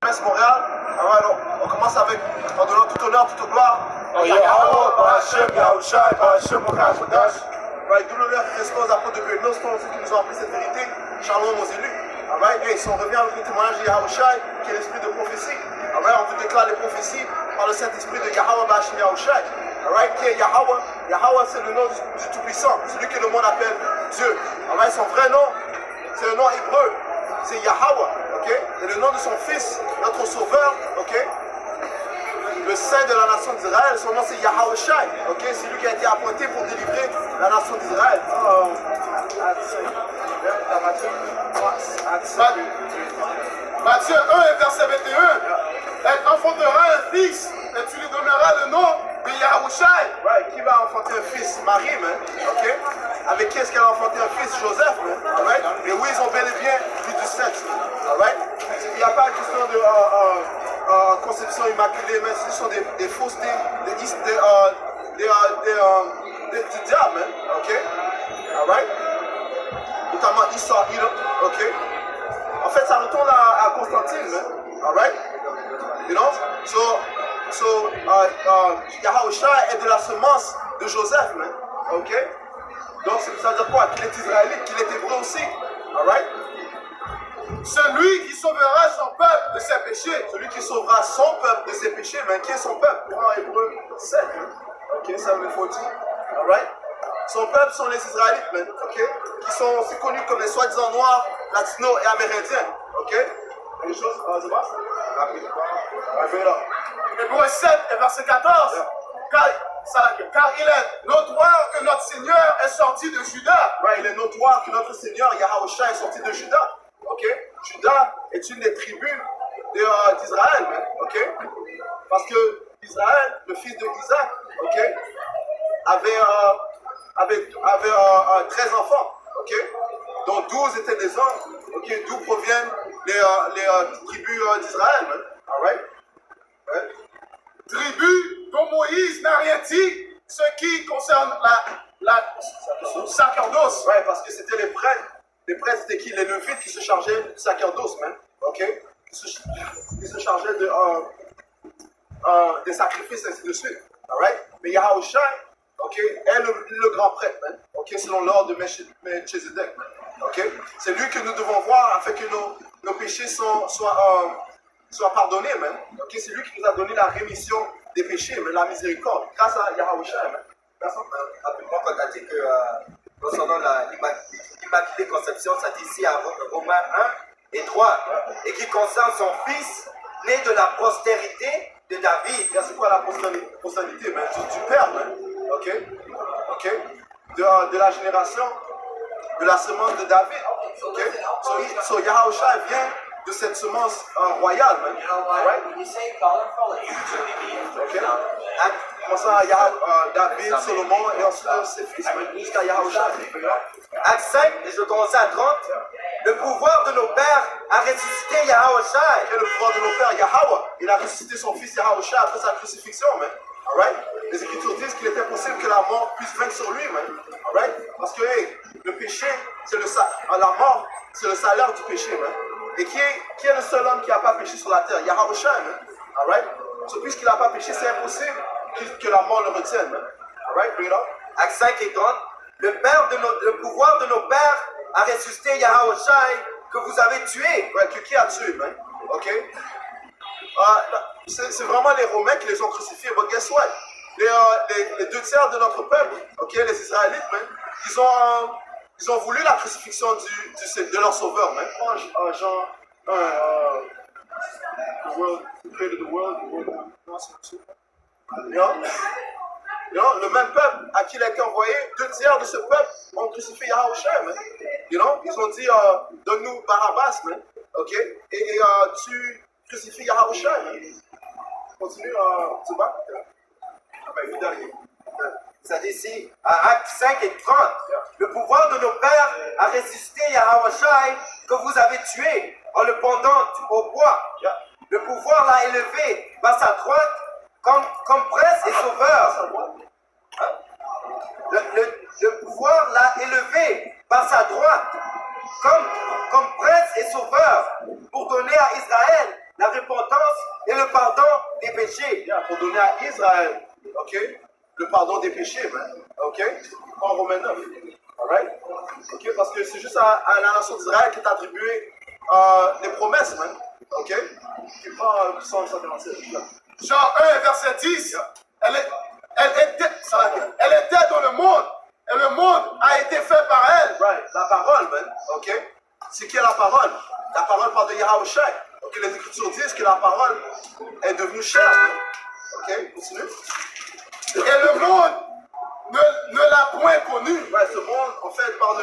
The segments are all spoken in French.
Metz Montréal. Alors, on commence avec, en donnant tout honneur, toute gloire. D'où l'honneur qui reste aux apôtres de Dieu, nos ceux qui nous ont appris cette vérité. Shalom aux élus. Et si on revient avec le témoignage de Yahushai, qui est l'esprit de prophétie, on vous déclare les prophéties par le Saint-Esprit de Yahweh Bashim Yahushai. Qui est Yahweh. Yahweh, c'est le nom du Tout-Puissant, celui que le monde appelle Dieu. Son vrai nom, c'est le nom hébreu, c'est Yahweh. Et le nom de son fils, notre sauveur, le saint de la nation d'Israël, son nom c'est Yahushai. C'est lui qui a été appointé pour délivrer la nation d'Israël. Matthieu 1 et verset 21. Elle enfantera un fils et tu lui donneras le nom de Yahushai. Qui va enfanter un fils? Marie, Avec qui est-ce qu'elle a enfanté un fils? Joseph, Et oui, ils ont bel et bien vu du sexe. Il n'y a pas une question de conception immaculée, mais ce sont des faussetés, du diable, Notamment Issa, En fait, ça retourne à Constantine, You know? Yahushua est de la semence de Joseph, Donc, ça veut dire quoi? Qu'il est israélite, qu'il est hébreu aussi, Celui qui sauvera son peuple de ses péchés. Celui qui sauvera son peuple de ses péchés, mais qui est son peuple? En hébreu, 7. Ça me faut dire. Son peuple sont les Israélites, qui sont aussi connus comme les soi-disant noirs, latinos et amérindiens. Les choses, c'est pas ça? Hébreu 7 et verset 14. Car il est notoire que notre Seigneur est sorti de Juda. Il est notoire que notre Seigneur, Yahushua, est sorti de Juda. Juda est une des tribus d'Israël, Parce que Israël, le fils de Isaac, avait 13 enfants, dont 12 étaient des hommes, d'où proviennent les tribus d'Israël, Tribu dont Moïse n'a rien dit, ce qui concerne la sacerdoce. Parce que c'était les prêtres. Les prêtres, c'était qui? Les Lévites qui se chargeaient du sacerdoce, qui se chargeaient des sacrifices, ainsi de suite. Mais Yahushua, est le grand prêtre, selon l'ordre de Melchizedek. C'est lui que nous devons voir afin que nos péchés soient pardonnés, C'est lui qui nous a donné la rémission des péchés, la miséricorde, grâce à Yahushua, Rapidement, quand tu as dit que concernant l'Immaculée Conception, ça dit ici à Romains 1 et 3, et qui concerne son fils, né de la postérité de David. C'est quoi la postérité? Du père, de la génération, de la semence de David. So Yahushua vient de cette semence royale, Commençant à David, Solomon et ensuite ses fils, jusqu'à Yahushua. Acte 5, et je commence à 30. Le pouvoir de nos pères a ressuscité Yahushua. Et le pouvoir de nos pères, Yahweh, il a ressuscité son fils Yahushua après sa crucifixion, Les Écritures disent qu'il était possible que la mort puisse vaincre sur lui, Parce que le péché, c'est la mort, c'est le salaire du péché, Et qui est le seul homme qui n'a pas péché sur la terre? Yahushua, puisqu'il n'a pas péché, c'est impossible que la mort le retienne, bring it up. Acte 5 et 30. Le pouvoir de nos pères a ressuscité Yahushua que vous avez tué. Qui a tué, c'est vraiment les Romains qui les ont crucifiés. But guess what? Les 2 tiers de notre peuple, les Israélites, ils ont voulu la crucifixion de leur sauveur, Jean 1, the world, created the world, le même peuple à qui il a été envoyé, 2 tiers de ce peuple ont crucifié Yahushua, Ils ont dit, donne-nous Barabbas, et tu crucifies Yahushua, Continue, tu vas. Ça dit ici, à Acte 5 et 30, le pouvoir de nos pères a ressuscité Yahushua que vous avez tué en le pendant au bois. Le pouvoir l'a élevé par sa droite comme prince et sauveur. Le pouvoir l'a élevé par sa droite comme prince et sauveur pour donner à Israël la repentance et le pardon des péchés. Yeah, pour donner à Israël, ok, le pardon des péchés, man. Ok, en Romains 9. Alright? Ok, parce que c'est juste à la nation d'Israël qui est attribué les promesses, man. Ok? Qui prend Psaume 147. Jean 1, verset 10, elle était dans le monde, et le monde a été fait par elle. Right, la parole, man. Ok? C'est qui est la parole? La parole parle de Yahweh Shai. Ok, les Écritures disent que la parole est devenue chair, man. Ok, continue. Et le monde ne l'a point connu. Ouais, ce monde, en fait, parle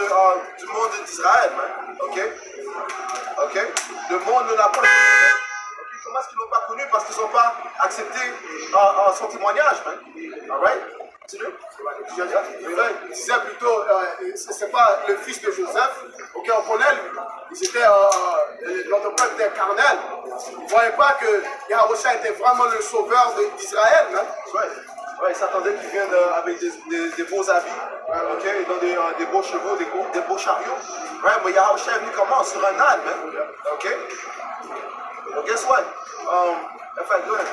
du monde d'Israël, man. Ok? Ok? Le monde ne l'a pas connu. Ok, comment est-ce qu'ils ne l'ont pas connu? Parce qu'ils n'ont pas accepté son témoignage, man. Alright? Continue. Il disait plutôt, c'est pas le fils de Joseph, ok, on connaît lui. Ils étaient, notre peuple était carnel. Ils ne voyaient pas que Yahweh était vraiment le sauveur d'Israël. Hein? Ouais. Ouais, ils s'attendaient qu'ils viennent avec des beaux habits, ok, dans des beaux chevaux, des beaux chariots. Ouais, mais Yahweh est venu comment? Sur un âne, man. Ok? Well, guess what? If I go ahead.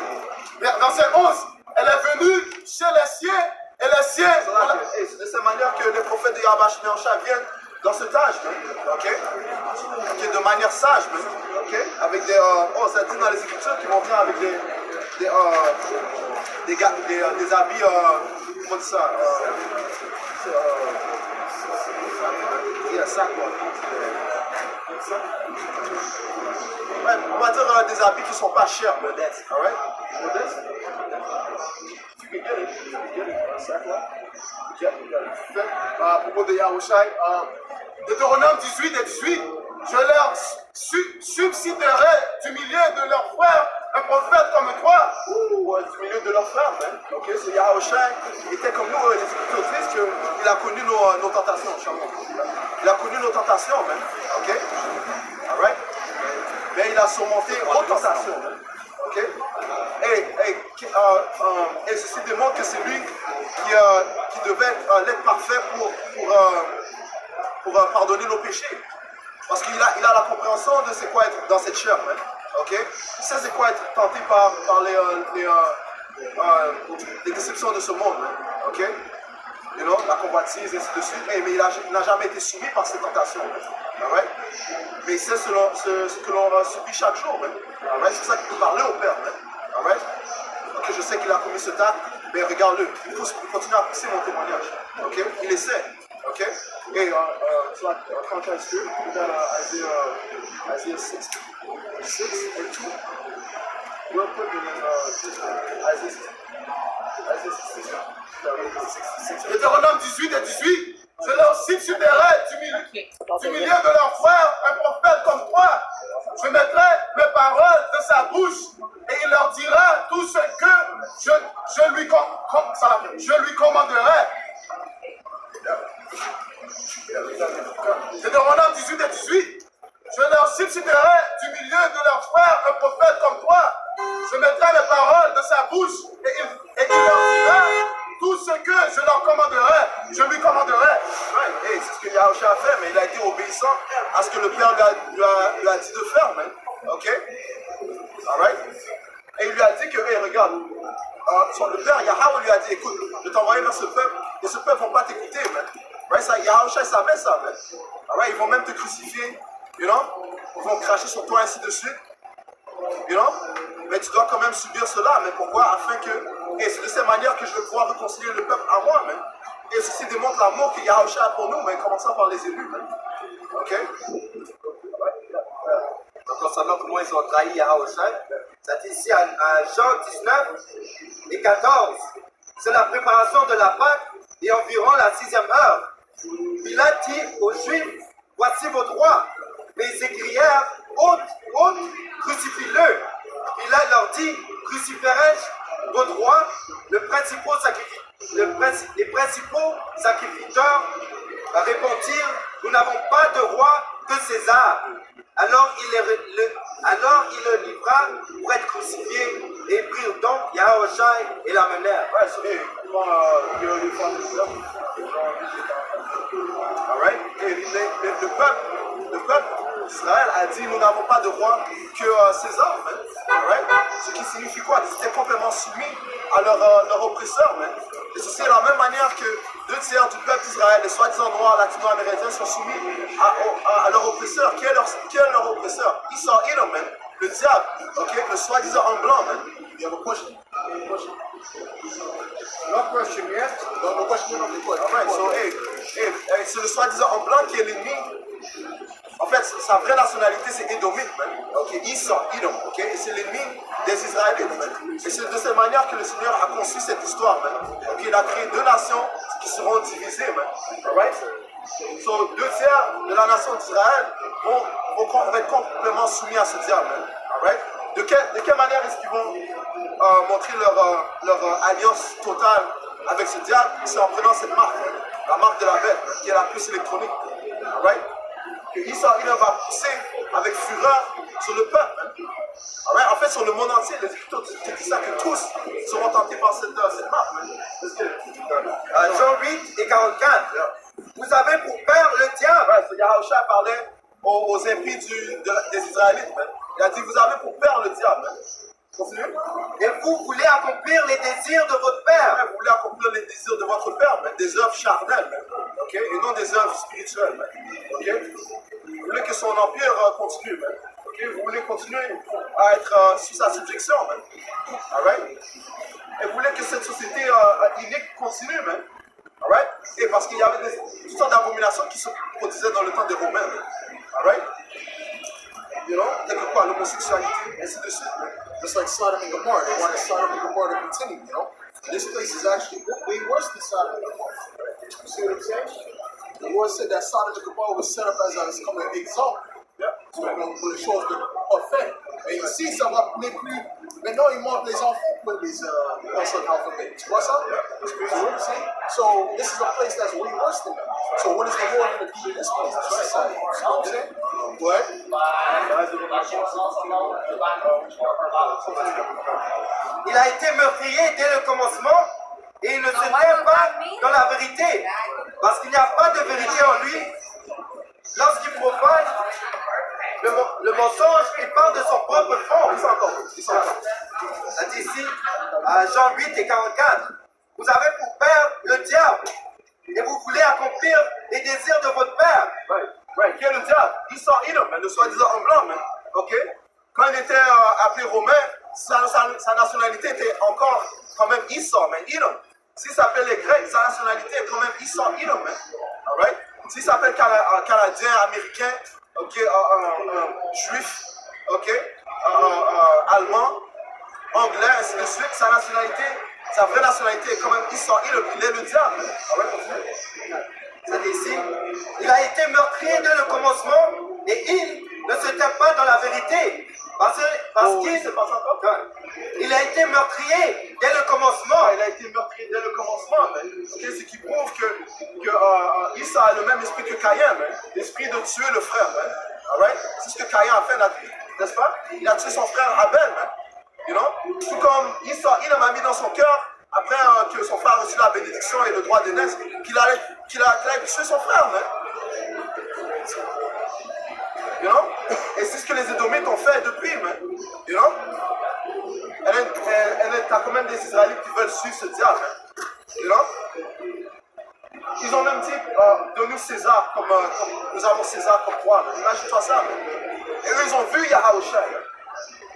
Verset 11, elle est venue chez les siens, et les siens... C'est de cette manière que les prophètes de Yahweh viennent dans cet âge, man. Ok? Ok, de manière sage, man. Ok? Avec des... ça dit dans les Écritures qu'ils vont venir avec des habits, comment on dit ça? Ça quoi. Ouais, on va dire des habits qui ne sont pas chers, modestes. Alright? Modestes? Tu peux gagner. Ça quoi? À propos de Yahushai, Deutéronome 18 et 18, je leur subsidierai du milieu de leurs frères un prophète comme toi. Du milieu de leurs frères, man. Ok, c'est Yahushai était comme nous, les Écritures disent qu'il a connu nos tentations, il a connu nos tentations, man. Ok? Alright? Mais il a surmonté aux tentations, man. Ok? Et ceci démontre que c'est lui qui devait l'être parfait pour pardonner nos péchés. Parce qu'il a la compréhension de c'est quoi être dans cette chair, man. Ok? Il sait c'est quoi être tenté par les déceptions de ce monde, man. Ok? You know, la convoitise, et ainsi de suite. Mais il n'a jamais été soumis par ces tentations, man. Alright? Mais il sait ce que l'on subit chaque jour, man. Alright? C'est ça qu'il peut parler au Père, man. Alright? Ok, je sais qu'il a commis cet acte, mais regarde-le. Il faut continuer à pousser mon témoignage. Ok? Il essaie. Ok? Et contrast script, we got Isaiah 6 and 2. Real quick, and then Isaiah 66. Deutéronome 18 et 18, je leur subsidierai du milieu de leurs frères un prophète comme toi. Je mettrai mes paroles de sa bouche et il leur dira tout ce que je lui commanderai. Deutéronome 18 et 18, je leur subsidierai du milieu de leurs frères un prophète comme toi. Je mettrai mes paroles de sa bouche et il leur dira tout ce que je leur commanderai, je lui commanderai. Ouais, hey, c'est ce que Yahushua a fait, mais il a été obéissant à ce que le Père lui a dit de faire, man. Ok? Alright? Et il lui a dit que, hey, regarde, le Père Yahweh lui a dit, écoute, je vais t'envoyer vers ce peuple, et ce peuple ne va pas t'écouter, man. Right? Ça, Yahushua savait ça, man. Alright? Ils vont même te crucifier, you know? Ils vont cracher sur toi, ainsi de suite. You know? Mais tu dois quand même subir cela, mais pourquoi? Afin que, et c'est de cette manière que je vais pouvoir réconcilier le peuple à moi, man. Et ceci démontre l'amour que Yahushua a pour nous, mais commençant par les élus, man. Ok? Donc, concernant comment ils ont trahi Yahushua, ça dit ici à Jean 19 et 14. C'est la préparation de la Pâque et environ la 6e heure. Pilate dit aux Juifs, voici votre roi. Mais ils s'écrièrent, ôte, crucifie-le. Pilate leur dit, crucifierai-je votre roi? Les principaux sacrificateurs répondirent, nous n'avons pas de roi que César. Alors il le livra pour être crucifié et prirent donc Yahushua et l'amenèrent. Ouais, c'est alright? Et le peuple d'Israël a dit, nous n'avons pas de roi que César, man. Alright? Ce qui signifie quoi? Qu'ils étaient complètement soumis à leur oppresseur, man. Et c'est de la même manière que 2 tiers du peuple d'Israël, les soi-disant noirs latino-américains, sont soumis à leur oppresseur. Qui est leur oppresseur? Esau Edom, man. Le diable, ok? Le soi-disant homme blanc, man. You have a question? No question, yes? No question, no question. Alright, so, c'est le soi-disant homme blanc qui est l'ennemi. En fait, sa vraie nationalité, c'est Édomite, man. Ok, Esau, Edom, ok? Et c'est l'ennemi des Israélites, man. Et c'est de cette manière que le Seigneur a conçu cette histoire, man. Ok, il a créé 2 nations qui seront divisées, man. Alright? So, 2 tiers de la nation d'Israël vont être complètement soumis à ce diable, man. Alright? De quelle manière est-ce qu'ils vont montrer leur alliance totale avec ce diable? C'est en prenant cette marque, man. La marque de la bête, man, qui est la puce électronique. Alright? Que Esau va pousser avec fureur sur le peuple. Right? En fait, sur le monde entier, les Écritures disent ça, que tous seront tentés par cette marque. Jean 8 et 44. Vous avez pour père le diable. Right, so Yahushua parlait aux impies des Israélites. Man. Il a dit, vous avez pour père le diable. Man. Continue. Et vous voulez accomplir les désirs de votre père. Vous voulez accomplir les désirs de votre père, man. Des œuvres charnelles, man. Okay? Et non des œuvres spirituelles. Man. Okay? Vous voulez que son empire continue. Man. Okay? Vous voulez continuer à être sous sa subjection. Man. Alright? Et vous voulez que cette société inique continue. Man. Alright? Et parce qu'il y avait toutes sortes d'abominations qui se produisaient dans le temps des Romains. Man. Alright? You know, tel que quoi, l'homosexualité, ainsi de suite. Just like Sodom and Gomorrah. They wanted Sodom and Gomorrah to continue, you know? This place is actually way worse than Sodom and Gomorrah. You see what I'm saying? The Lord said that Sodom and Gomorrah was set up as I was coming to exalt. Yeah. So, pour les choses de parfait. Et ici, ça va n'est plus. Maintenant, ils montrent les enfants pour les consonnes alphabet. Tu vois ça? You see what I'm saying? So, this is a place that's way worse than that. So, what is the Lord going to do to this place? That's what I'm saying. You see what I'm saying? What? Il a été meurtrier dès le commencement et il ne se tient pas dans la vérité. Parce qu'il n'y a pas de vérité en lui. Lorsqu'il profane le mensonge, il parle de son propre front. Ça dit ici, à Jean 8 et 44. Vous avez pour père le diable et vous voulez accomplir les désirs de votre père. Right, qui est le diable? Esau Edom, le soi-disant homme blanc, man. Ok? Quand il était appelé romain, sa nationalité était encore quand même Esau, man. Edom. S'il s'appelle les Grecs, sa nationalité est quand même Esau Edom, man. Alright? S'il s'appelle Canadien, Américain, ok, Juif, ok, Allemand, Anglais, ainsi de suite, sa nationalité, sa vraie nationalité est quand même Esau Edom. Il est le diable, man. Alright, continue. Ça dit ici, il a été meurtrier dès le commencement et il ne se tient pas dans la vérité. Parce qu'il se passe encore. Il a été meurtrier dès le commencement. Il a été meurtrier dès le commencement. Okay, ce qui prouve que Esau a le même esprit que Caïn, l'esprit de tuer le frère. Right? C'est ce que Caïn a fait, n'est-ce pas? Il a tué son frère Abel. You know? Tout comme Esau, il a mis dans son cœur, après que son frère a reçu la bénédiction et le droit d'aînesse, qu'il allait tuer son frère. You know? Et c'est ce que les Édomites ont fait depuis, man. You know? T'as quand même des Israélites qui veulent suivre ce diable, man. You know? Ils ont même dit, donne-nous César comme nous avons César comme roi. Imagine-toi ça, man. Et eux, ils ont vu Yahushua.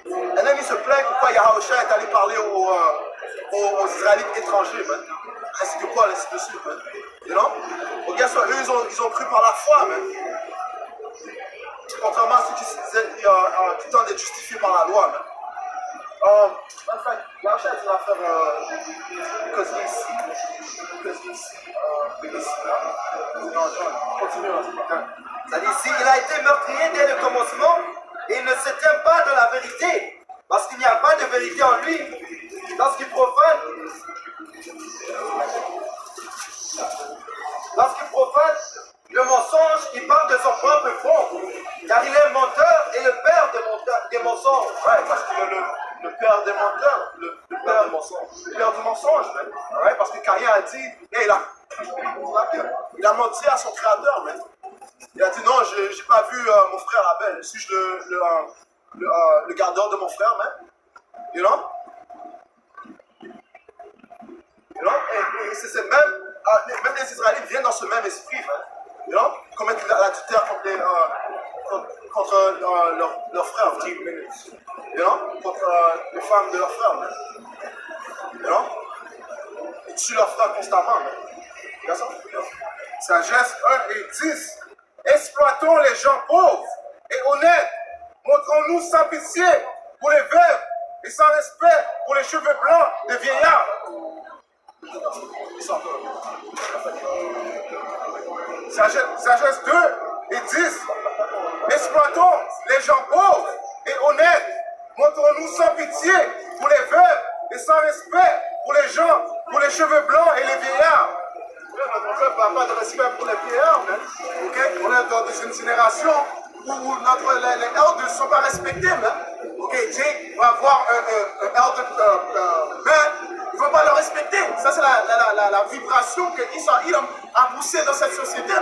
Et même ils se plaignent pourquoi Yahushua est allé parler aux Israélites étrangers, man. Ainsi que quoi, ainsi de suite, man. You know? Bon, guess what? Eux, ils ont cru par la foi, man. Contrairement à ceux qui tentent d'être justifiés par la loi, man. En fait, Yahushua a dit l'affaire because Ça dit ici, il a été meurtrier dès le commencement et il ne se tient pas dans la vérité. Parce qu'il n'y a pas de vérité en lui. Lorsqu'il profane le mensonge, il parle de son propre front. Car il est menteur et le père des mensonges. Ouais, parce qu'il est le père des menteurs, le père du mensonge. Le père du mensonge, man. Ouais, parce que Caïn a dit, hey, il a menti à son créateur, man. Il a dit non, j'ai pas vu mon frère Abel. Suis-je le gardeur de mon frère, man? You know? You know? Et c'est même les Israélites viennent dans ce même esprit. You know? Commettre l'adultère contre leurs frères. You know? Contre les femmes de leurs frères. You know? Ils tuent leurs frères constamment. Sagesse 1 et 10. Exploitons les gens pauvres et honnêtes. Montrons-nous sans pitié pour les veuves et sans respect pour les cheveux blancs des vieillards. Sagesse 2 et 10. Exploitons les gens pauvres et honnêtes. Montrons-nous sans pitié pour les veuves et sans respect pour les gens, pour les cheveux blancs et les vieillards. Notre peuple n'a pas de respect pour les vieillards, okay? On est dans une génération où les elders ne sont pas respectés. Okay? Jake va avoir un elder man, il ne faut pas le respecter. Ça, c'est la vibration que Esau Edom a poussée dans cette société.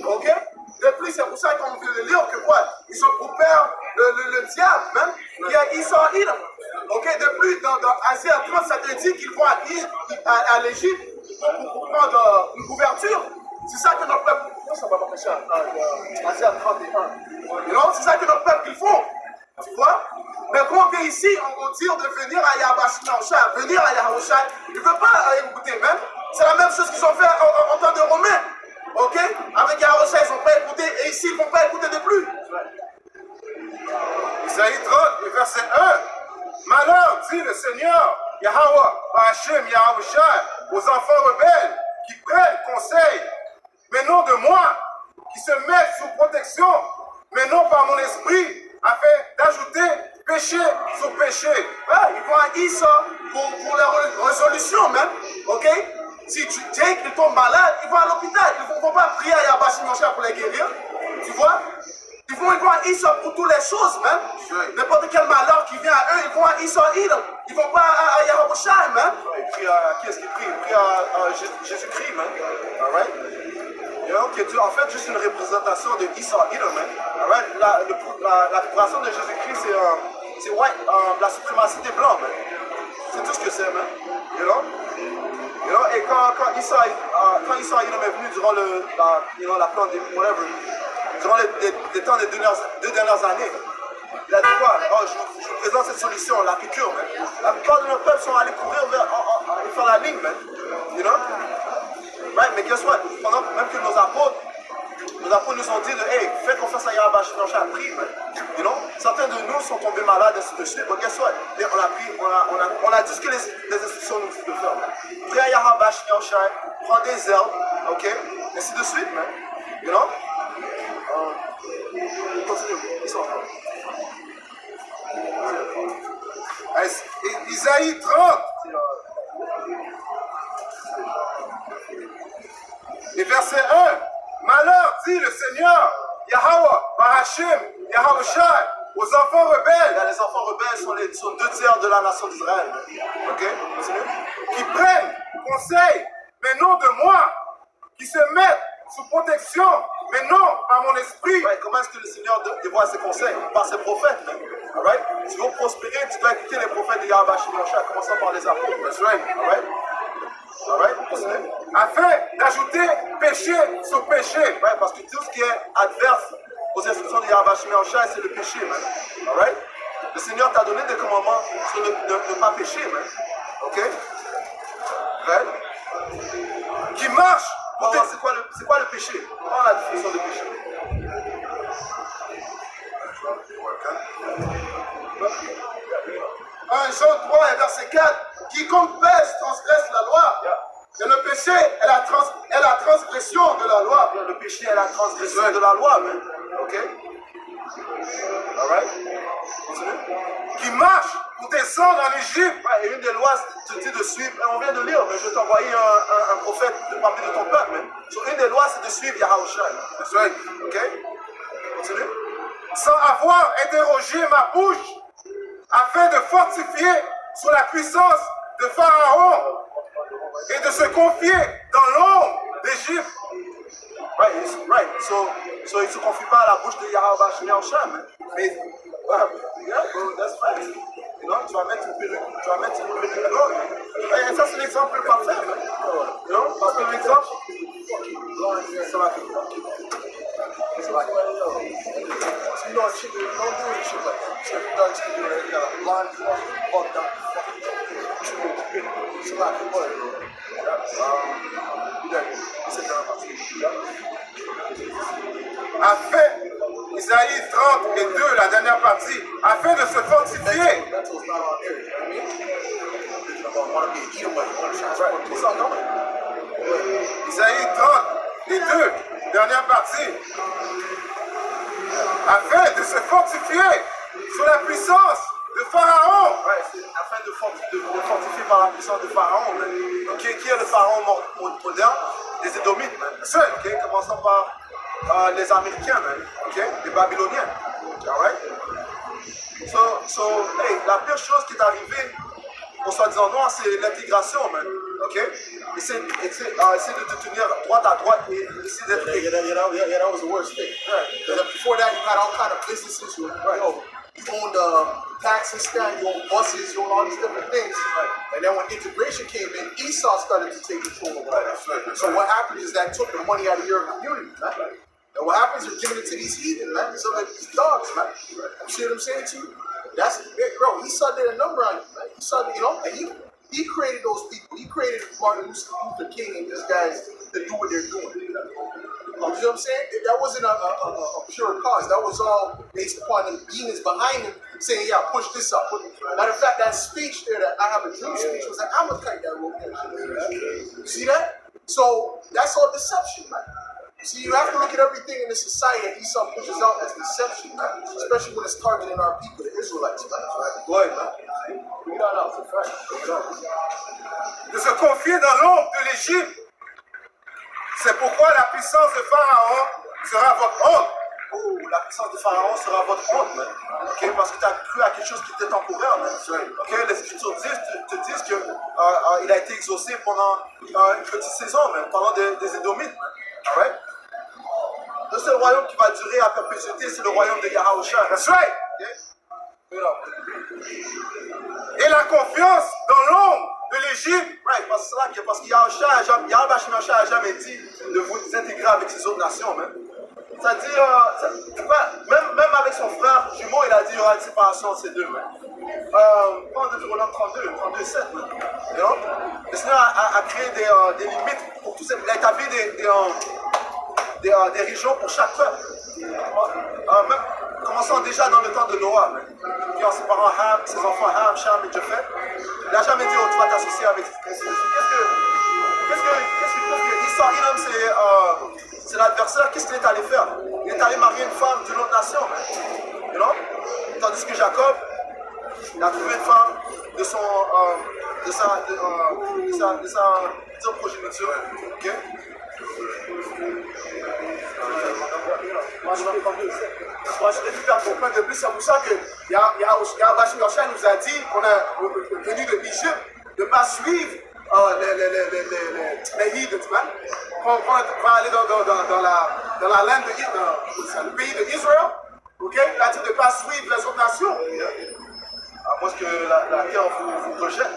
Okay? De plus, c'est pour ça qu'on veut le lire que quoi? Ils sont pour père le diable, même, qui a Esau Edom. Okay? De plus, dans Asie 30, ça te dit qu'ils vont à l'Égypte pour prendre une couverture. C'est ça que notre peuple. Non, ça va pas prêcher Asie 31. C'est ça que notre peuple ils font. Tu vois? Mais quand on vient ici, on dit de venir à Yahbashnaosha, venir à Yahushua, ils ne veulent pas écouter même. C'est la même chose qu'ils ont fait en temps de Romains. Ok? Avec Yahushua, ils n'ont pas écouté et ici, ils ne vont pas écouter de plus. Isaïe 30, verset 1. Malheur, dit le Seigneur, Yahweh, Hachem, Yahushua, aux enfants rebelles qui prennent conseil, mais non de moi, qui se mettent sous protection, mais non par mon esprit, afin d'ajouter péché sur péché. Ouais, ils vont à Esau pour la résolution même. Ok? Si Jake il tombe malade, ils vont à l'hôpital. Ils ne vont pas prier à Yahbashnaosha pour les guérir. Tu vois? Ils vont à Esau pour toutes les choses même. N'importe quel malheur qui vient à eux, ils vont à Esau Edom. Ils ne vont pas à Yahushua même. Ils prient à qui est-ce qu'ils prient? Ils prient à Jésus-Christ même. Alright? You know, qui est en fait juste une représentation de Esau Edom. Alright? La vibration de Jésus-Christ, c'est la suprématie des blancs. C'est tout ce que c'est. You know? You know, et quand Esau Edom est venu durant la plante des whatever, durant les temps des deux dernières années, il a dit quoi? Je vous présente cette solution, la piqûre. La plupart de nos peuples sont allés courir faire la ligne. You know? Right, mais guess what? Pendant même que nos apôtres nous ont dit hey, faites confiance à Yahbashnaosha, prie. You know? Certains de nous sont tombés malades, ainsi de suite. But guess what? Et on a pris, on a dit ce que les instructions nous disent de faire. Prie à Yahbashnaosha, prends des herbes, ok? Ainsi de suite, man. You know? Continue. Ils sont Isaïe 30. Et verset 1. Malheur, dit le Seigneur, Yahweh, Hachem, Yahushua, aux enfants rebelles. Les enfants rebelles sont 2 tiers de la nation d'Israël. Ok, continue. Qui prennent conseil, mais non de moi. Qui se mettent sous protection, mais non par mon esprit. Ouais, comment est-ce que le Seigneur dévoile ses conseils? Par ses prophètes. Right? Si tu veux prospérer, tu dois écouter les prophètes de Yahbashnaosha, commençant par les apôtres. That's right. Alright? Continue. Afin d'ajouter péché sur péché. Ouais, parce que tout ce qui est adverse aux instructions de Yahbashnaosha, c'est le péché, man. Alright? Le Seigneur t'a donné des commandements sur ne pas pécher, man. Ok? Right? Qui marche. C'est quoi le péché? Comment la définition de péché? 1 Jean 3 et verset 4. Quiconque pèse transgresse la loi. Et le péché est la transgression de la loi. Le péché est la transgression de la loi, man. Ok? Alright? Continue. Qui marche pour descendre en Égypte. Ouais, et une des lois te dit de suivre, on vient de lire, mais je vais t'envoyer un prophète parmi de ton peuple. So, une des lois, c'est de suivre Yahushua. That's right. Ok? Continue. Sans avoir interrogé ma bouche, afin de fortifier sur la puissance de Pharaon et de se confier dans l'ombre d'Égypte. Right. So il ne se confie pas à la bouche de Yahbashnaosha, mais yeah, bro, that's fine. Non, tu vas mettre une perruque, longue. Et ça, c'est l'exemple parfait. Non, parce que l'exemple, ça va. You know, chicken, don't do it, chicken. Chicken does to do it. Line fucked up. It's a lot of money, bro. Afin, Isaïe 32, la dernière partie, afin de se fortifier. Isaïe 32, dernière partie, afin de se fortifier sous la puissance de Pharaon. Ouais, c'est afin de fortifier par la puissance de Pharaon. Qui est le Pharaon moderne? Les Édomites. Seul, commençant par les Américains, les Babyloniens. Alright? Hey, la pire chose qui est arrivée aux soi-disant noirs, c'est l'intégration, man. Essayer de te tenir droite à droite et essayer d'être. Yeah, that was the worst thing. Because before that, you had all kind of businesses. You owned taxi stand, you owned buses, you owned all these different things. And then when integration came in, Esau started to take control of all that. So what happened is that took the money out of your community, man. And what happens, you're giving it to these heathen, man. These other dogs, man. You see what I'm saying to you? That's big, bro. Esau did a number on you, man. Esau, and he created those people. He created Martin Luther King and these guys to do what they're doing. You know what I'm saying? That wasn't a pure cause. That was all based upon the demons behind him saying, yeah, push this up. Matter of fact, that speech there, that I have a dream speech, was like, I'm a kite that wrote that shit. You see that? So that's all deception, man. See, you have to look at everything in the society that Esau pushes out as deception, man. Especially when it's targeting our people, the Israelites, man. Go ahead, man. De se confier dans l'ombre de l'Égypte. C'est pourquoi la puissance de Pharaon sera votre honte. La puissance de Pharaon sera votre honte, man. Parce que tu as cru à quelque chose qui était temporaire, man. Les Écritures te disent qu'il a été exaucé pendant une petite saison, man, pendant des Édomites, man. Alright? Le seul royaume qui va durer à perpétuité, c'est le royaume de Yahushua. That's right. Et la confiance dans l'ombre de l'Égypte. Right, parce que Yahushua n'a jamais dit de vous intégrer avec ces autres nations, man. C'est-à-dire, même avec son frère jumeau, il a dit qu'il y aura une séparation entre ces deux, man. Prends Deutéronome 32, 7, man. You know? Le Seigneur a créé des limites pour tous ces. Il a établi des régions pour chaque peuple. Même commençant déjà dans le temps de Noah, puis en séparant ses enfants Ham, Sham et Japheth. Il n'a jamais dit, oh, tu vas t'associer avec. Qu'est-ce que Esau, Edom, c'est l'adversaire, qu'est-ce qu'il est allé faire? Il est allé marier une femme d'une autre nation, you know? Tandis que Jacob, il a trouvé une femme de sa progéniture, ok? Moi, je vais vous faire comprendre de plus. C'est pour ça que Yahushua nous a dit qu'on est venu de l'Égypte de ne pas suivre les heathens, man. On va aller dans la land dans le pays d'Israël, ok? C'est-à-dire de ne pas suivre les autres nations. Parce que la terre vous rejette.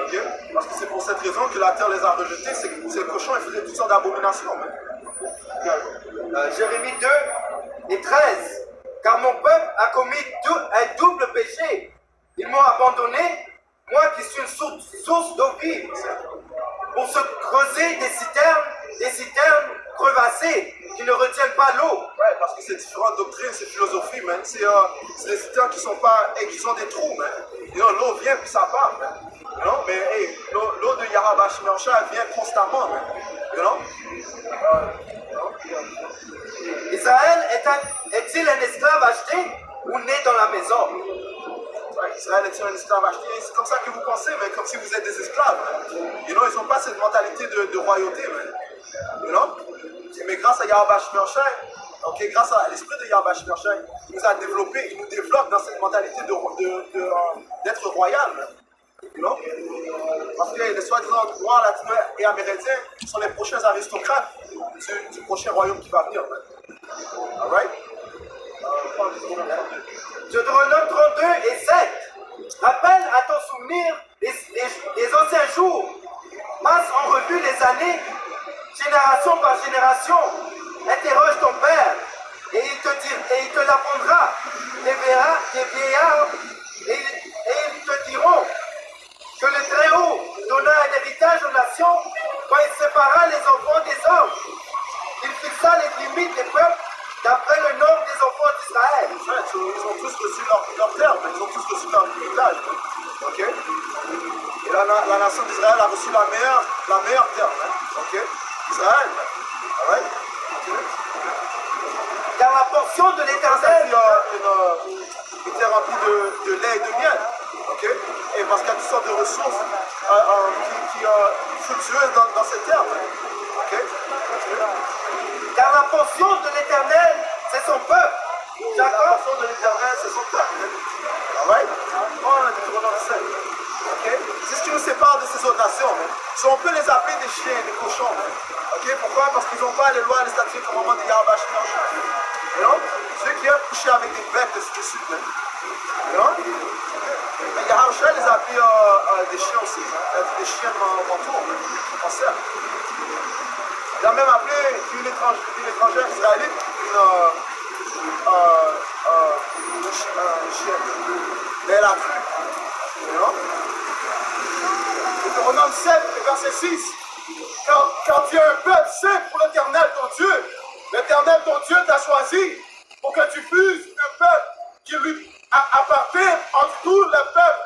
Okay? Parce que c'est pour cette raison que la terre les a rejetés. C'est que ces cochons ils faisaient toutes sortes d'abominations. Jérémie 2 et 13. Car mon peuple a commis un double péché. Ils m'ont abandonné, moi qui suis une source d'eau vive, pour se creuser des citernes crevassées qui ne retiennent pas l'eau. Ouais, parce que c'est différentes doctrines, c'est philosophie, man. C'est des citernes qui sont des trous, man. L'eau vient puis ça part, man. Non, mais hey, l'eau de Yahweh Shemensha vient constamment, man. You know? Israël est-il un esclave acheté ou né dans la maison? Israël est un esclave acheté, c'est comme ça que vous pensez, mais comme si vous êtes des esclaves. You know, ils n'ont pas cette mentalité de royauté, man. You know? Mais grâce à Yahweh Shemensha, okay, grâce à l'esprit de Yahweh Shemensha, il nous a développé, il nous développe dans cette mentalité d'être royal, man. You know? Parce que les soi-disant noirs, latinos et amérindiens sont les prochains aristocrates du prochain royaume qui va venir. Alright? Deutéronome 32 et 7. Rappelle à ton souvenir les anciens jours. Passe en revue les années, génération par génération. Interroge ton père et il te l'apprendra. Des vieillards et ils te diront que le Très-Haut donna un héritage aux nations quand il sépara les enfants des hommes. Il fixa les limites des peuples d'après le nombre des enfants d'Israël. Ils ont tous reçu leur terme, ils ont tous reçu leur héritage. Ok? Et la nation d'Israël a reçu la meilleure terme. Ok? Israël. Alright? Car la portion de l'Éternel était remplie de lait et de miel. Ok? Et parce qu'il y a toutes sortes de ressources qui fluctuent dans ces termes. Ok? Car la portion de l'Éternel, c'est son peuple. La portion de l'Éternel, c'est son peuple. Alright? On a Deutéronome 7. Okay? C'est ce qui nous sépare de ces autres nations. Si on peut les appeler des chiens, des cochons. Okay? Pourquoi? Parce qu'ils n'ont pas les lois, les statuts, au moment de Yahweh Shemar. Ceux qui aiment coucher avec des bêtes, c'est dessus. Mais Yahweh les a appelés des chiens aussi. Des chiens manteaux, en cercle. Il a même appelé une étrangère israélite une chienne. Mais elle a cru. Deutéronome 7, verset 6. Quand tu es un peuple saint pour l'Éternel ton Dieu, l'Éternel ton Dieu t'a choisi pour que tu fuses un peuple qui lui appartient entre tous les peuples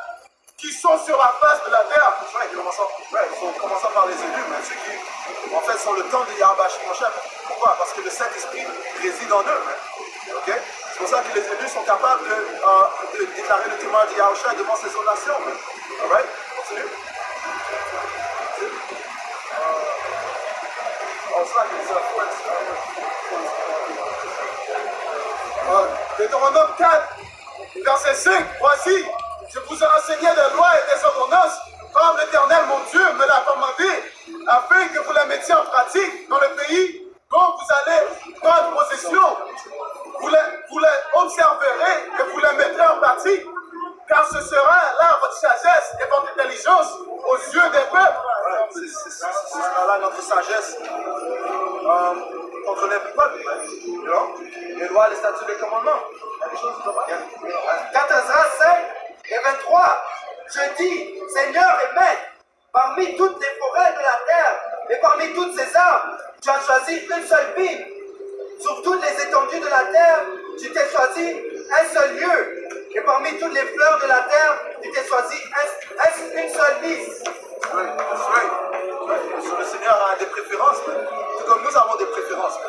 qui sont sur la face de la terre. Commençons par les élus, mais ceux qui en fait sont le temps de Yahweh Shemar. Pourquoi? Parce que le Saint-Esprit réside en eux. Okay? C'est pour ça que les élus sont capables de déclarer le témoin de Yahweh devant ces autres nations. Alright? Continue. Deutéronome 4, verset 5. Voici, je vous ai enseigné des lois et des ordonnances, comme l'Éternel mon Dieu me l'a commandé, afin que vous les mettiez en pratique dans le pays dont vous allez prendre possession. Vous les observerez et vous les mettrez en pratique, car ce sera là votre sagesse et votre intelligence aux yeux des peuples. Ce sera là notre sagesse contre les peuples. Les lois, les statuts, les commandements. Il y a des choses qui ne sont pas. 4 Esdras 5 et 23. Je dis, Seigneur et Maître, parmi toutes les forêts de la terre et parmi toutes ces arbres, tu as choisi une seule ville. Sur toutes les étendues de la terre, tu t'es choisi un seul lieu. Et parmi toutes les fleurs de la terre, tu t'es choisi une seule liste. Oui. Le Seigneur a des préférences, tout comme nous avons des préférences.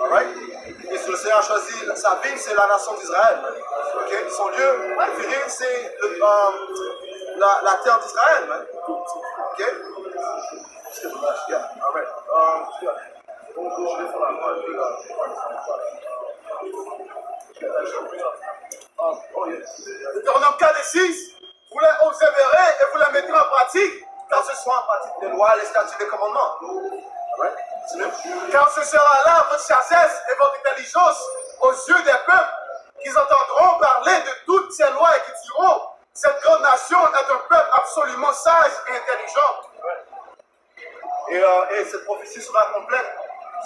Alright? Et si le Seigneur a choisi sa ville, c'est la nation d'Israël. Okay? Son lieu préféré, c'est la terre d'Israël. Ok? Alright. Deutéronome 4 et 6. Vous les observerez et vous les mettrez en pratique. Car ce soit en pratique les lois, les statuts, les commandements. Alright? Car ce sera là votre sagesse et votre intelligence aux yeux des peuples, qu'ils entendront parler de toutes ces lois et qui diront, cette grande nation est un peuple absolument sage et intelligent. Et cette prophétie sera complète,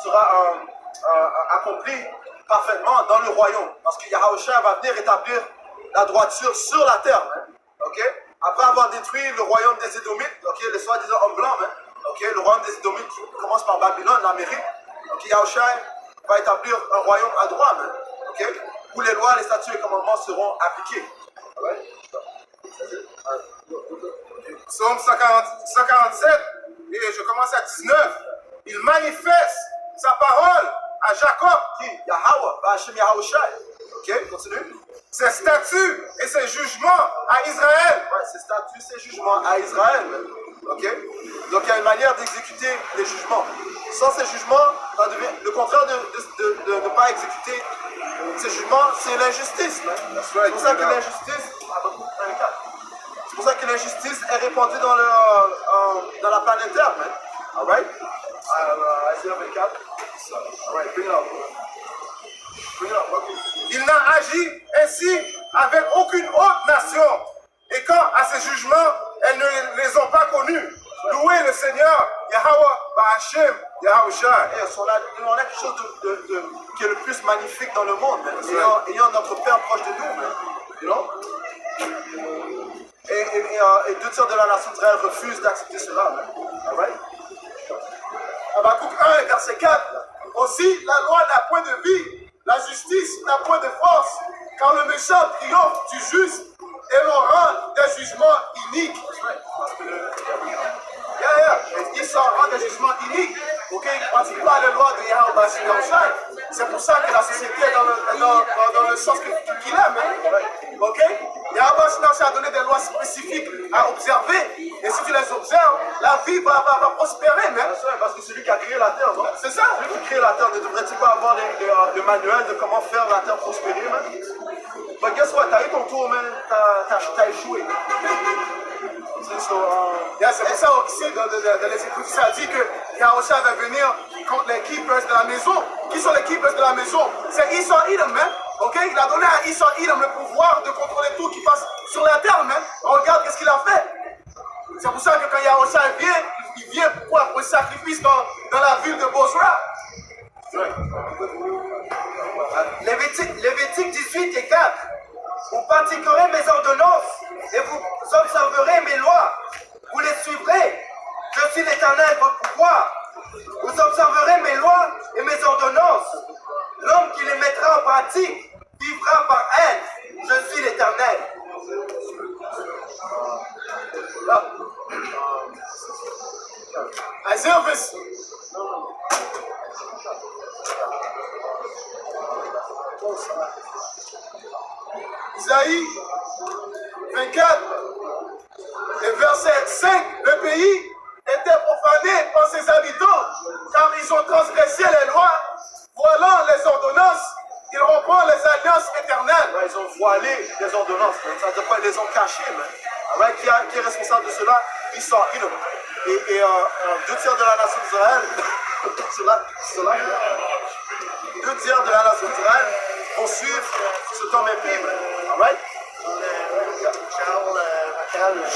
sera accomplie parfaitement dans le royaume. Parce que Yahushua va venir établir la droiture sur la terre. Okay? Après avoir détruit le royaume des Édomites, okay, les soi-disant hommes blancs, okay, le royaume des Édomites commence par Babylone, l'Amérique. Okay, Yahushua va établir un royaume à droite, okay, où les lois, les statuts et les commandements seront appliqués. Psaume 147, et je commence à 19. Il manifeste sa parole à Jacob, Qui? Yahweh, Ba'Hashem Yahushua. Ok, continue. ses statuts et ses jugements à Israël. Ouais, ses statuts, ses jugements à Israël. Ok? Donc il y a une manière d'exécuter les jugements. Sans ces jugements, ça devient le contraire de ne pas exécuter ces jugements, c'est l'injustice. C'est pour ça que l'injustice. C'est pour ça que l'injustice est répandue dans la planète Terre. Alright? Isaiah 24. Alright, bring it up. Bring it up, okay. Il n'a agi ainsi avec aucune autre nation. Et Et quant à ces jugements, elles ne les ont pas connus. Louez le Seigneur, Yahweh Ba'Hashem, Yahushua. On a quelque chose qui est le plus magnifique dans le monde, ayant notre Père proche de nous. You know? Et 2 tiers de la nation d'Israël refusent d'accepter cela. All right? Habakkuk 1, verset 4. Aussi, la loi n'a point de vie, la justice n'a point de force, car le méchant triomphe du juste et l'on rend des jugements iniques. Ils s'en rendent des jugements iniques. Ok? Ils ne pratiquent pas les lois de Yahweh Ba'Hashem Yahushua. C'est pour ça que la société est dans le sens qu'il aime. Hein? Ok? Yahweh Ba'Hashem Yahushua a donné des lois spécifiques à observer. Et si tu les observes, la vie va prospérer. Parce que celui qui a créé la terre, non? C'est ça. Celui qui a créé la terre, ne devrait-il pas avoir le manuel de comment faire la terre prospérer, man? But guess what? T'as eu ton tour, man. T'as échoué. C'est pour ça aussi, dans les Écritures, ça dit que Yahushua va venir contre les keepers de la maison. Qui sont les keepers de la maison? C'est Esau Edom, hein? Ok? Il a donné à Esau Edom le pouvoir de contrôler tout qui passe sur la terre, hein? On regarde qu'est-ce qu'il a fait. C'est pour ça que quand Yahushua vient, il vient pour un sacrifice dans la ville de Bosra. Lévitique 18 et 4. Vous pratiquerez mes ordonnances et vous observerez mes lois. Vous les suivrez. Je suis l'Éternel, votre pouvoir. Vous observerez mes lois et mes ordonnances. L'homme qui les mettra en pratique vivra par elles. Je suis l'Éternel. Isaiah verse. Isaïe 24 et verset 5, le pays était profané par ses habitants, car ils ont transgressé les lois, voilant les ordonnances, ils rompent les alliances éternelles. Ils ont voilé les ordonnances, man. Ça veut dire quoi? Ils les ont cachées, man. Right? Qui est responsable de cela? Esau Edom. Et 2 tiers de la nation d'Israël, 2 tiers de la nation d'Israël vont suivre cet homme impie, man. Alright?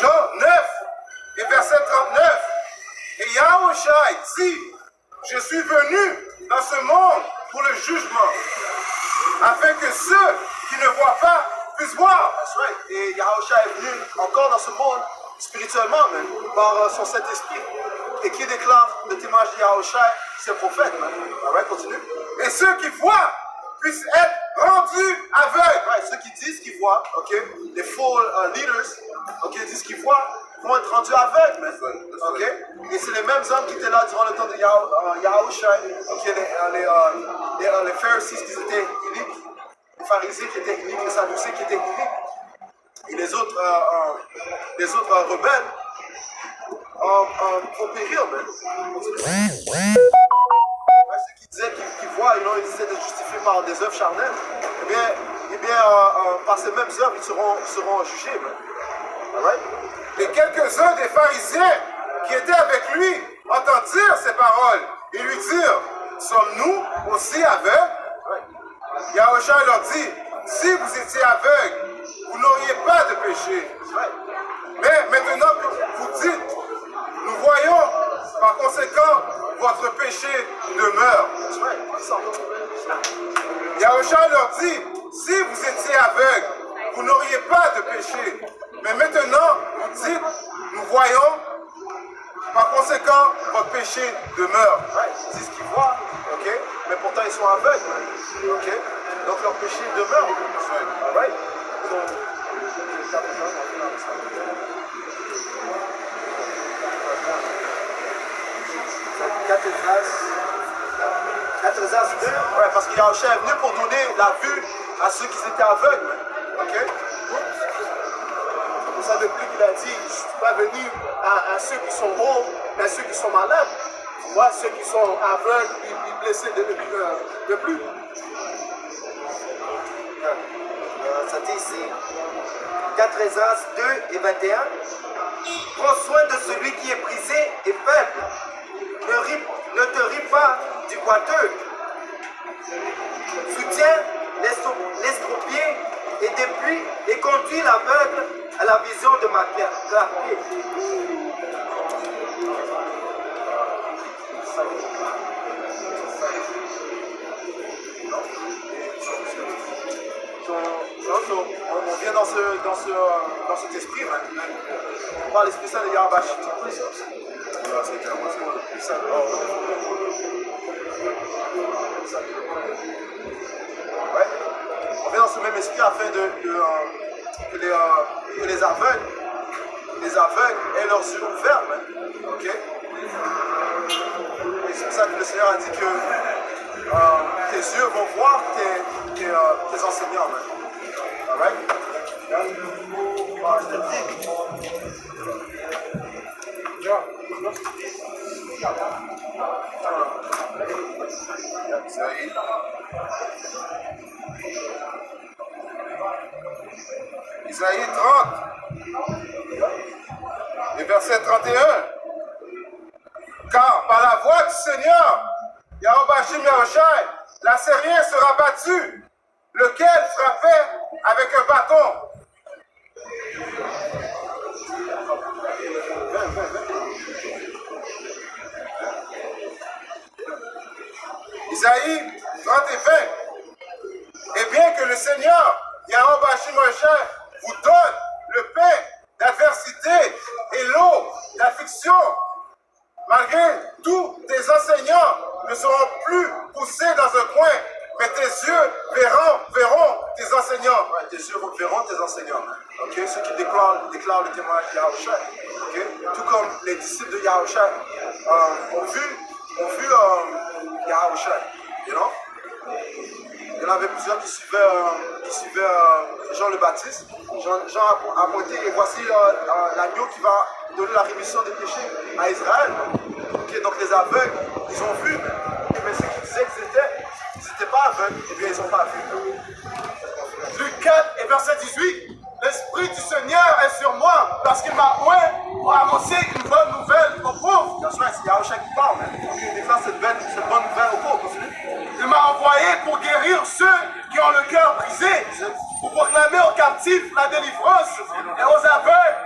Jean 9 et verset 39. Et Yahushua dit, je suis venu dans ce monde pour le jugement, afin que ceux qui ne voient pas puissent voir. That's right. Et Yahushua est venu encore dans ce monde spirituellement, man, par son Saint-Esprit. Et qui déclare le témoignage de Yahushua, c'est le prophète, man. Alright, continue. Et ceux qui voient puissent être rendus aveugles. Right, ceux qui disent qu'ils voient, ok, les faux leaders, ok, disent qu'ils voient, vont être rendus aveugles, man. Ok. Et c'est les mêmes hommes qui étaient là durant le temps de Yahushua, ok, les Pharisees qui étaient iniques, les pharisiens qui étaient iniques, les sadducéens qui étaient iniques, et les autres rebelles vont périr, man. Ceux qui disaient qu'ils voient, ils essaient de justifier par des œuvres charnelles, eh bien, par ces mêmes œuvres, ils seront jugés, man. Alright? Et quelques-uns des pharisiens qui étaient avec lui entendirent ces paroles et lui dirent, sommes-nous aussi aveugles? Yahushua leur dit, si vous étiez aveugles, vous n'auriez pas de péché. Mais maintenant que vous dites, nous voyons, par conséquent, votre péché demeure. Yahushua leur dit, si vous étiez aveugles, vous n'auriez pas de péché. Mais maintenant, vous dites, nous voyons, par conséquent, votre péché demeure. Ils disent qu'ils voient, ok, mais pourtant ils sont aveugles, ok, donc leur péché demeure. Alright? Esdras 2. Ouais, parce que Yahushua est venu pour donner la vue à ceux qui étaient aveugles, ok? Vous savez plus qu'il a dit, je ne suis pas venu à ceux qui sont bons, mais à ceux qui sont malades. Moi, ceux qui sont aveugles et blessés de plus. Ça dit ici, 4 Esdras 2 et 21. Prends soin de celui qui est brisé et faible. Ne te ris pas du boiteux. Soutiens l'estropié et conduis l'aveugle à la vision de ma clarté. On vient dans cet esprit, man. On parle l'esprit saint de Yahweh. Ouais. On vient dans ce même esprit afin que les aveugles aient leurs yeux ouverts, man. Ok? Et c'est pour ça que le Seigneur a dit que tes yeux vont voir tes enseignants, man. Alright? Isaïe 30, et verset 31. Car par la voix du Seigneur, Yahweh Bashim Yahushai, l'Assyrien sera battu, lequel frappait avec un bâton. Isaïe 30 et 20. Et bien que le Seigneur, Yahweh Bashim Yahushai, vous donne le pain d'adversité et l'eau d'affliction, malgré tous tes enseignants ne seront plus poussés dans un coin, mais tes yeux verront tes enseignants. Ouais, tes yeux verront tes enseignants. Okay? Ceux qui déclarent le témoignage de Yahushua. Okay? Tout comme les disciples de Yahushua ont vu Yahushua. You know? Il y en avait plusieurs qui suivaient Jean le Baptiste. Jean a pointé et voici l'agneau qui va donner la rémission des péchés à Israël. Okay? Donc les aveugles, ils ont vu. Mais ceux qui disaient qu'ils n'étaient pas aveugles, eh bien ils n'ont pas vu. Luc 4 et verset 18. L'Esprit du Seigneur est sur moi parce qu'il m'a oint pour annoncer une bonne nouvelle aux pauvres. Bien sûr, c'est Yahushua qui parle. Il déclare cette bonne nouvelle aux pauvres. Continue. Il m'a envoyé pour guérir ceux qui ont le cœur brisé, pour proclamer aux captifs la délivrance et aux aveugles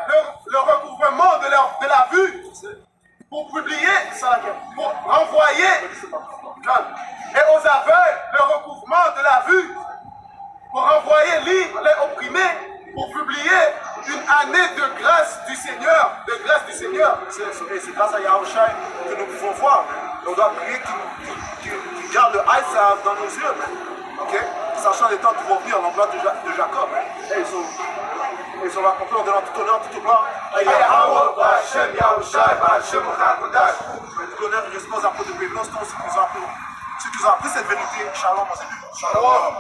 le recouvrement de la vue, pour renvoyer et aux aveugles le recouvrement de la vue, pour renvoyer libres les opprimés, pour publier une année de grâce du Seigneur, C'est grâce à Yahushua que nous pouvons voir. On doit prier qu'il garde le eye salve dans nos yeux. Okay? Sachant les temps qui vont venir, l'emploi de Jacob. Et ils sont accomplis en donnant tout honneur, toute gloire. Tout l'honneur et respect aux apôtres de Bénénos, ceux qui ont appris cette vérité. Shalom, mon Seigneur. Shalom.